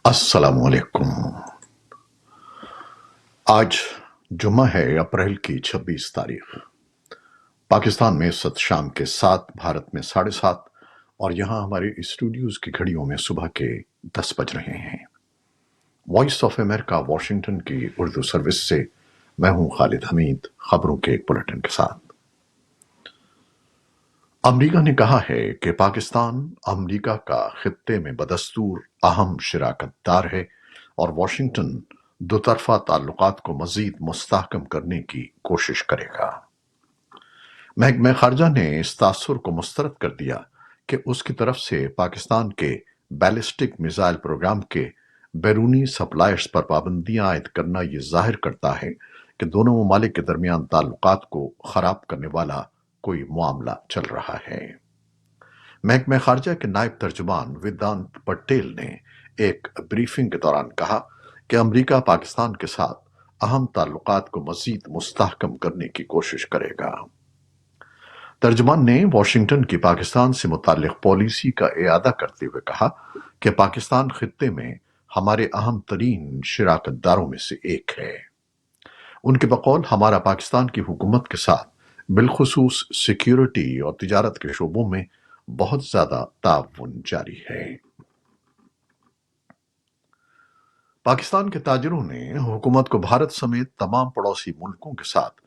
السلام علیکم۔ آج جمعہ ہے، اپریل کی 26 تاریخ۔ پاکستان میں اس وقت شام کے 7، بھارت میں 7:30، اور یہاں ہمارے اسٹوڈیوز کی گھڑیوں میں صبح کے 10 بج رہے ہیں۔ وائس آف امریکہ واشنگٹن کی اردو سروس سے میں ہوں خالد حمید، خبروں کے ایک بلیٹن کے ساتھ۔ امریکہ نے کہا ہے کہ پاکستان امریکہ کا خطے میں بدستور اہم شراکت دار ہے اور واشنگٹن دو طرفہ تعلقات کو مزید مستحکم کرنے کی کوشش کرے گا۔ محکمہ خارجہ نے اس تاثر کو مسترد کر دیا کہ اس کی طرف سے پاکستان کے بیلسٹک میزائل پروگرام کے بیرونی سپلائرز پر پابندیاں عائد کرنا یہ ظاہر کرتا ہے کہ دونوں ممالک کے درمیان تعلقات کو خراب کرنے والا کوئی معاملہ چل رہا ہے۔ محکمہ خارجہ کے نائب ترجمان ویدانت پٹیل نے ایک بریفنگ کے دوران کہا کہ امریکہ پاکستان کے ساتھ اہم تعلقات کو مزید مستحکم کرنے کی کوشش کرے گا۔ ترجمان نے واشنگٹن کی پاکستان سے متعلق پالیسی کا اعادہ کرتے ہوئے کہا کہ پاکستان خطے میں ہمارے اہم ترین شراکت داروں میں سے ایک ہے۔ ان کے بقول ہمارا پاکستان کی حکومت کے ساتھ بالخصوص سیکیورٹی اور تجارت کے شعبوں میں بہت زیادہ تعاون جاری ہے۔ پاکستان کے تاجروں نے حکومت کو بھارت سمیت تمام پڑوسی ملکوں کے ساتھ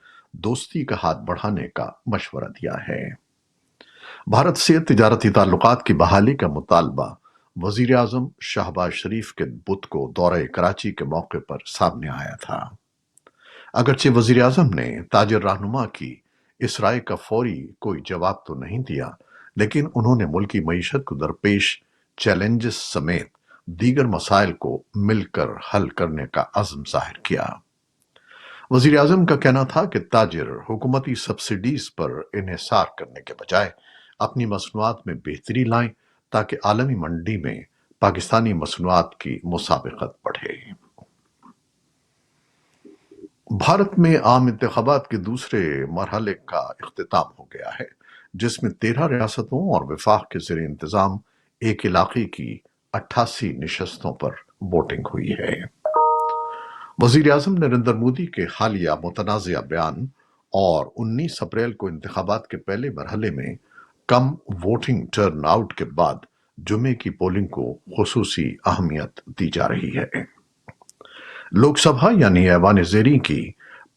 دوستی کا ہاتھ بڑھانے کا مشورہ دیا ہے۔ بھارت سے تجارتی تعلقات کی بحالی کا مطالبہ وزیر اعظم شہباز شریف کے بدھ کو دورہ کراچی کے موقع پر سامنے آیا تھا۔ اگرچہ وزیر اعظم نے تاجر رہنما کی اس رائے کا فوری کوئی جواب تو نہیں دیا، لیکن انہوں نے ملکی معیشت کو درپیش چیلنجز سمیت دیگر مسائل کو مل کر حل کرنے کا عزم ظاہر کیا۔ وزیر اعظم کا کہنا تھا کہ تاجر حکومتی سبسڈیز پر انحصار کرنے کے بجائے اپنی مصنوعات میں بہتری لائیں تاکہ عالمی منڈی میں پاکستانی مصنوعات کی مسابقت بڑھے۔ بھارت میں عام انتخابات کے دوسرے مرحلے کا اختتام ہو گیا ہے، جس میں 13 ریاستوں اور وفاق کے زیر انتظام ایک علاقے کی 88 نشستوں پر ووٹنگ ہوئی ہے۔ وزیر اعظم نریندر مودی کے حالیہ متنازع بیان اور 19 اپریل کو انتخابات کے پہلے مرحلے میں کم ووٹنگ ٹرن آؤٹ کے بعد جمعے کی پولنگ کو خصوصی اہمیت دی جا رہی ہے۔ لوک سبھا یعنی ایوان زیریں کی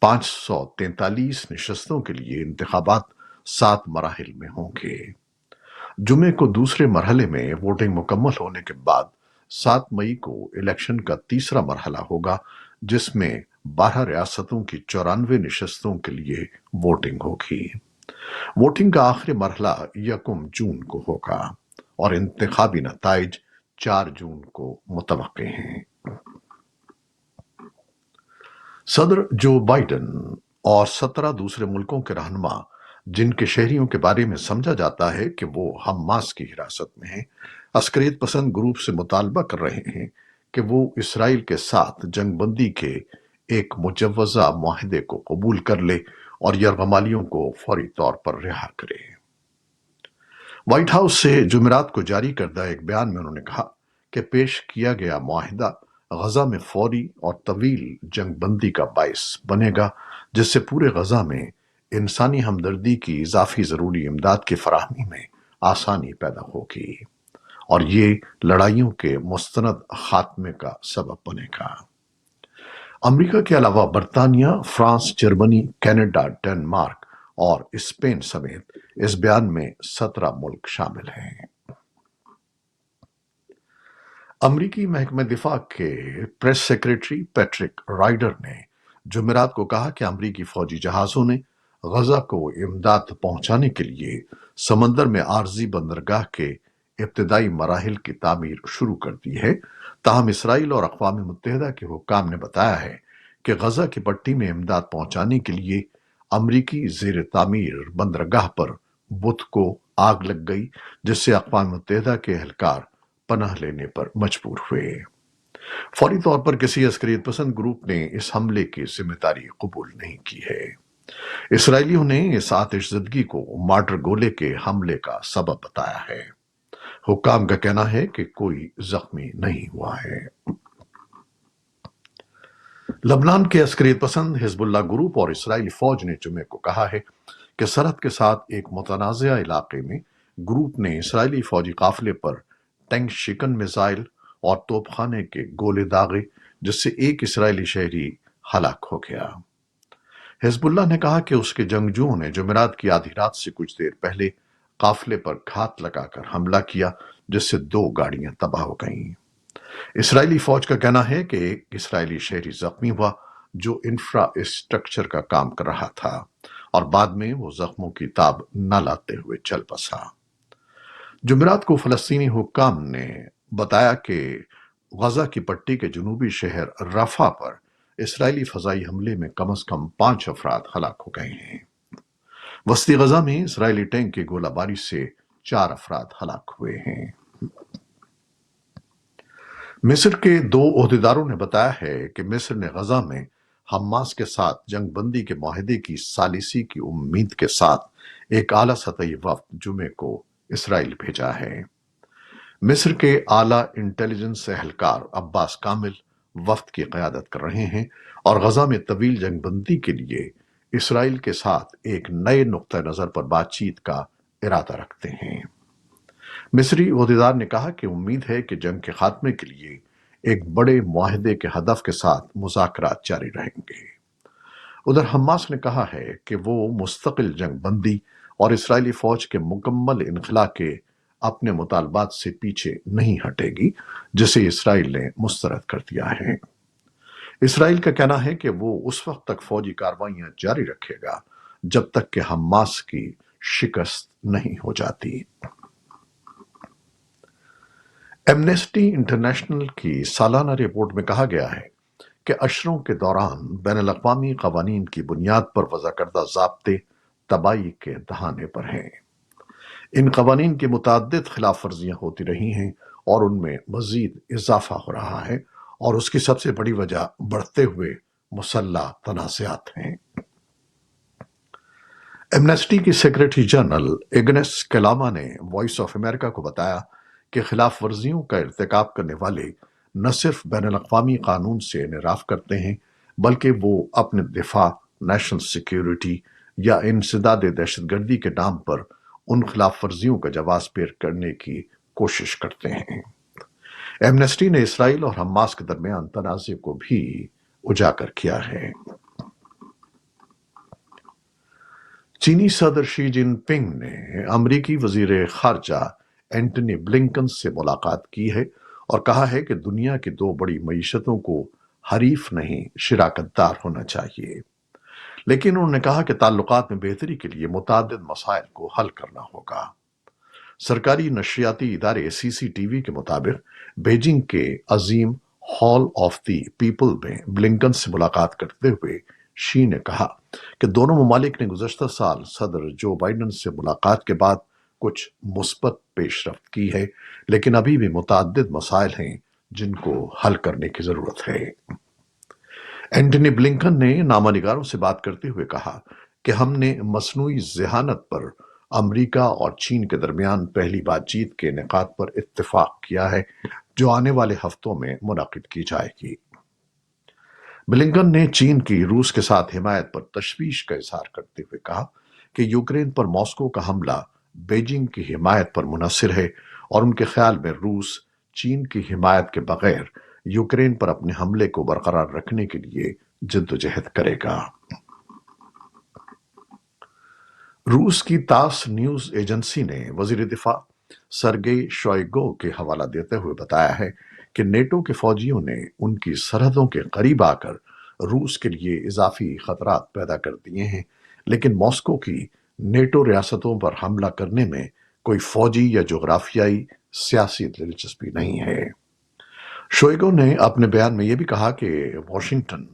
543 نشستوں کے لیے انتخابات 7 مراحل میں ہوں گے۔ جمعے کو دوسرے مرحلے میں ووٹنگ مکمل ہونے کے بعد 7 مئی کو الیکشن کا تیسرا مرحلہ ہوگا، جس میں 12 ریاستوں کی 94 نشستوں کے لیے ووٹنگ ہوگی۔ ووٹنگ کا آخری مرحلہ 1 جون کو ہوگا اور انتخابی نتائج 4 جون کو متوقع ہیں۔ صدر جو بائیڈن اور 17 دوسرے ملکوں کے رہنما، جن کے شہریوں کے بارے میں سمجھا جاتا ہے کہ وہ حماس کی حراست میں ہیں، عسکریت پسند گروپ سے مطالبہ کر رہے ہیں کہ وہ اسرائیل کے ساتھ جنگ بندی کے ایک مجوزہ معاہدے کو قبول کر لے اور یرغمالیوں کو فوری طور پر رہا کرے۔ وائٹ ہاؤس سے جمعرات کو جاری کردہ ایک بیان میں انہوں نے کہا کہ پیش کیا گیا معاہدہ غزہ میں فوری اور طویل جنگ بندی کا باعث بنے گا، جس سے پورے غزہ میں انسانی ہمدردی کی اضافی ضروری امداد کی فراہمی میں آسانی پیدا ہوگی اور یہ لڑائیوں کے مستند خاتمے کا سبب بنے گا۔ امریکہ کے علاوہ برطانیہ، فرانس، جرمنی، کینیڈا، ڈنمارک اور اسپین سمیت اس بیان میں 17 ملک شامل ہیں۔ امریکی محکمہ دفاع کے پریس سیکریٹری پیٹرک رائڈر نے جمعرات کو کہا کہ امریکی فوجی جہازوں نے غزہ کو امداد پہنچانے کے لیے سمندر میں عارضی بندرگاہ کے ابتدائی مراحل کی تعمیر شروع کر دی ہے، تاہم اسرائیل اور اقوام متحدہ کے حکام نے بتایا ہے کہ غزہ کی پٹی میں امداد پہنچانے کے لیے امریکی زیر تعمیر بندرگاہ پر بدھ کو آگ لگ گئی، جس سے اقوام متحدہ کے اہلکار پناہ لینے پر مجبور ہوئے۔ فوری طور پر کسی عسکریت پسند گروپ نے اس حملے کی ذمہ داری قبول نہیں کی ہے۔ اسرائیلیوں نے اس آتش زدگی کو مارٹر گولے کے حملے کا سبب بتایا ہے۔ हुक्काम का कहना है कि कोई जख्मी नहीं हुआ है। लबनान के अस्करियत पसंद हिजबुल्लाह ग्रुप और इसराइली फौज ने जुमे को कहा है कि सरहद के साथ एक मुतनाज़ा इलाके में ग्रुप ने इसराइली फौजी काफिले पर टैंक शिकन मिसाइल और तोपखाने के गोले दागे, जिससे एक इसराइली शहरी हलाक हो गया। हिजबुल्लाह ने कहा कि उसके जंगजुओं ने जुमेरात की आधी रात से कुछ देर पहले काफिले पर घात लगाकर हमला किया, जिससे 2 गाड़ियां तबाह हो गईं। इसराइली फौज का कहना है कि एक इसराइली शहरी जख्मी हुआ जो इंफ्रास्ट्रक्चर का काम कर रहा था और बाद में वो जख्मों की ताब न लाते हुए चल बसा। जुमेरात को फलस्तीनी हुक्काम ने बताया कि गजा की पट्टी के जनूबी शहर रफा पर इसराइली फजाई हमले में कम से कम 5 अफराद हलाक हो गए हैं। वस्ती गजा में इसराइली टैंक की गोलाबारी से 4 अफराद हलाक हुए हैं। मिस्र के 2 ओहदेदारों ने बताया है कि मिस्र ने गजा में हमास के साथ जंगबंदी के माहिदे की सालिसी की उम्मीद के साथ एक आला सतही वफ्द जुमे को इसराइल भेजा है। मिस्र के आला इंटेलिजेंस एहलकार अब्बास कामिल वफ्द की क़यादत कर रहे हैं और गजा में तवील जंगबंदी के लिए इसराइल के साथ एक नए नुक्ता नज़र पर बातचीत का इरादा रखते हैं। मिस्री ओहदेदार ने कहा कि उम्मीद है कि जंग के खात्मे के लिए एक बड़े मुआहदे के हदफ के साथ मुज़ाकरात जारी रहेंगे। उधर हमास ने कहा है कि वो मुस्तकिल जंग बंदी और इसराइली फौज के मुकम्मल इनखला के अपने मुतालबात से पीछे नहीं हटेगी, जिसे इसराइल ने मुस्तरद कर दिया है। इसराइल का कहना है कि वो उस वक्त तक फौजी कार्रवाइयां जारी रखेगा जब तक कि हमास की शिकस्त नहीं हो जाती। एमनेस्टी इंटरनेशनल की सालाना रिपोर्ट में कहा गया है कि अशरों के दौरान बैनुल-अक़वामी क़वानीन की बुनियाद पर वज़ा करदा ज़ाब्ते तबाही के दहाने पर हैं। इन क़वानीन की मुतअद्दिद खिलाफ वर्जियां होती रही हैं और उनमें मज़ीद इजाफा हो रहा है और उसकी सबसे बड़ी वजह बढ़ते हुए मुसल्लह तनाज़ात हैं। एमनेस्टी की सेक्रेटरी जनरल एग्नेस कैलामा ने वॉइस ऑफ अमेरिका को बताया कि खिलाफ वर्जियों का इर्तिकाब करने वाले न सिर्फ बैनुल-अक़वामी कानून से इनराफ करते हैं, बल्कि वो अपने दिफा, नेशनल सिक्योरिटी या इंसदाद दहशतगर्दी के नाम पर उन खिलाफ वर्जियों का जवाब पेश करने की कोशिश करते हैं। एमनेस्टी ने इसराइल और हमास के दरमियान तनाज़े को भी उजागर किया है। चीनी सदर शी जिनपिंग ने अमरीकी वजीर खारजा एंटनी ब्लिंकन से मुलाकात की है और कहा है कि दुनिया की 2 बड़ी मईशतों को हरीफ नहीं शिराकतदार होना चाहिए, लेकिन उन्होंने कहा कि ताल्लुकात में बेहतरी के लिए मुतअद्दिद मसाइल को हल करना होगा। सरकारी नशरियाती इदारे सीसीटीवी के मुताबिक बीजिंग के अजीम हॉल ऑफ द पीपल में ब्लिंकन से मुलाकात करते हुए शी ने कहा कि दोनों ममालिक ने गुज़श्ता साल सदर जो बाइडन से मुलाकात के बाद कुछ मुस्बत पेशरफ्त की है, लेकिन अभी भी मुतअद्दिद मसाइल हैं जिनको हल करने की जरूरत है। एंटनी ब्लिंकन ने नामानिगारों से बात करते हुए कहा कि हमने मसनूई ज़हानत पर अमरीका और चीन के दरमियान पहली बातचीत के इनेकाद पर इत्तेफाक किया है, जो आने वाले हफ्तों में मुनाकिद की जाएगी। ब्लिंकन ने चीन की रूस के साथ हिमायत पर तशवीश का इजहार करते हुए कहा कि यूक्रेन पर मॉस्को का हमला बीजिंग की हिमायत पर मुनहसिर है और उनके ख्याल में रूस चीन की हिमायत के बगैर यूक्रेन पर अपने हमले को बरकरार रखने के लिए जिद्दोजहद करेगा। रूस की तास न्यूज एजेंसी ने वजीर दिफा सरगेई शोइगु के हवाला देते हुए बताया है कि नेटो के फौजियों ने उनकी सरहदों के करीब आकर रूस के लिए इजाफी खतरात पैदा कर दिए हैं, लेकिन मॉस्को की नेटो रियासतों पर हमला करने में कोई फौजी या जोग्राफियाई सियासी दिलचस्पी नहीं है। शोइगु ने अपने बयान में यह भी कहा कि वाशिंगटन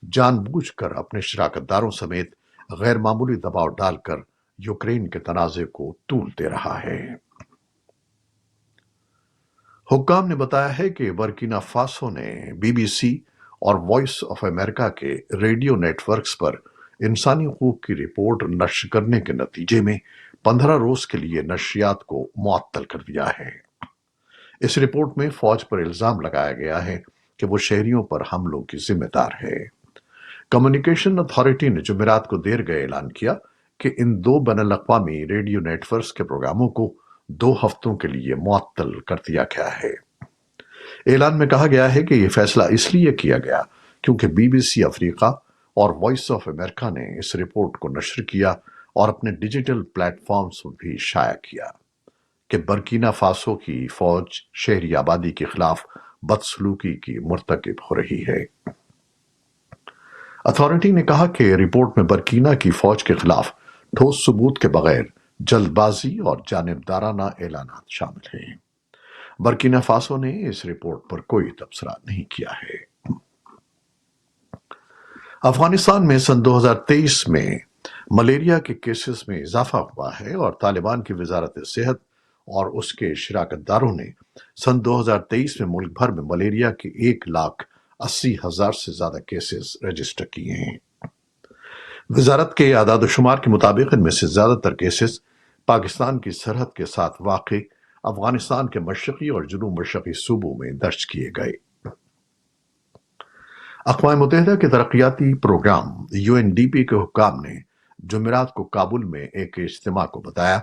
जानबूझकर अपने शराकतदारों समेत गैर मामूली दबाव डालकर यूक्रेन के तनाज़े को तूल दे रहा है। हुक्काम ने बताया है कि बर्किना फासो ने बीबीसी और वॉइस ऑफ अमेरिका के रेडियो नेटवर्क्स पर इंसानी हकूक की रिपोर्ट नश्र करने के नतीजे में 15 रोज के लिए नशरियात को मुअत्तल कर दिया है। इस रिपोर्ट में फौज पर इल्जाम लगाया गया है कि वो शहरियों पर हमलों की जिम्मेदार है। कम्युनिकेशन अथॉरिटी ने जुमेरात को देर गए ऐलान किया कि इन दो बैनुल-अक़वामी रेडियो नेटवर्क्स के प्रोग्रामों को 2 हफ्तों के लिए मुअत्तल कर दिया गया है। ऐलान में कहा गया है कि यह फैसला इसलिए किया गया क्योंकि बीबीसी अफ्रीका और वॉइस ऑफ अमेरिका ने इस रिपोर्ट को नश्र किया और अपने डिजिटल प्लेटफॉर्म्स पर भी शाया किया कि बर्किना फासो की फौज शहरी आबादी के खिलाफ बदसलूकी की मुर्तकिब हो रही है। अथॉरिटी ने कहा कि रिपोर्ट में बर्किना की फौज के खिलाफ ठोस सबूत के बगैर जल्दबाजी और जानिबदाराना ऐलानात शामिल हैं। बर्किना फासो ने इस रिपोर्ट पर कोई तबसरा नहीं किया है। अफगानिस्तान में सन 2023 में मलेरिया के केसेस में इजाफा हुआ है और तालिबान की वजारत सेहत और उसके शिराकतदारों ने सन 2023 में मुल्क भर में मलेरिया के 1,80,000 से ज्यादा केसेस रजिस्टर किए हैं। वजारत के आदाद-ओ-शुमार के मुताबिक इनमें से ज्यादातर केसेस पाकिस्तान की सरहद के साथ वाक़ अफगानिस्तान के मशरक़ी और जनूब मशरक़ी सूबों में दर्ज किए गए। अक़वाम मुत्तहिदा के तरक्याती प्रोग्राम UNDP के हुक्काम ने जुमेरात को काबुल में एक इज्तिमा को बताया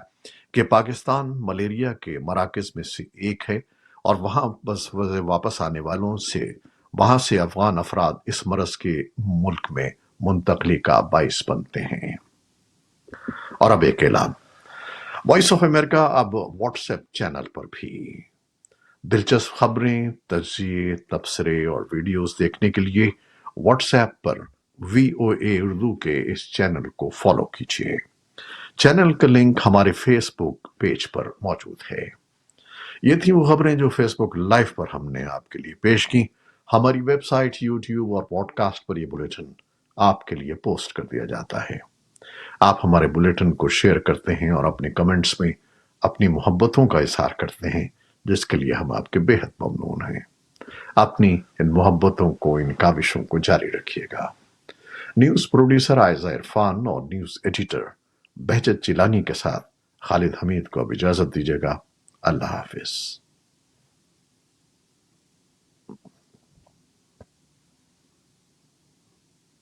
कि पाकिस्तान मलेरिया के मराकज़ में से एक है और वापस आने वालों से वहां से अफगान अफराद इस मरज के मुल्क में मुंतकली का बाइस बनते हैं। और अब एक ऐलान, वॉइस ऑफ अमेरिका अब व्हाट्सएप चैनल पर भी दिलचस्प खबरें, तज्ज़िये, तबसरे और वीडियोस देखने के लिए व्हाट्सएप पर VOA उर्दू के इस चैनल को फॉलो कीजिए। चैनल का लिंक हमारे फेसबुक पेज पर मौजूद है। ये थी वो खबरें जो फेसबुक लाइव पर हमने आपके लिए पेश की। हमारी वेबसाइट, यूट्यूब और पॉडकास्ट पर ये बुलेटिन आपके लिए पोस्ट कर दिया जाता है। आप हमारे बुलेटिन को शेयर करते हैं और अपने कमेंट्स में अपनी मोहब्बतों का इजहार करते हैं, जिसके लिए हम आपके बेहद ममनून हैं। अपनी इन मोहब्बतों को, इन काविशों को जारी रखिएगा। न्यूज़ प्रोड्यूसर आयजा इरफान और न्यूज़ एडिटर बहजत जिलानी के साथ खालिद हमीद को अब इजाज़त दीजिएगा। अल्लाह हाफिज।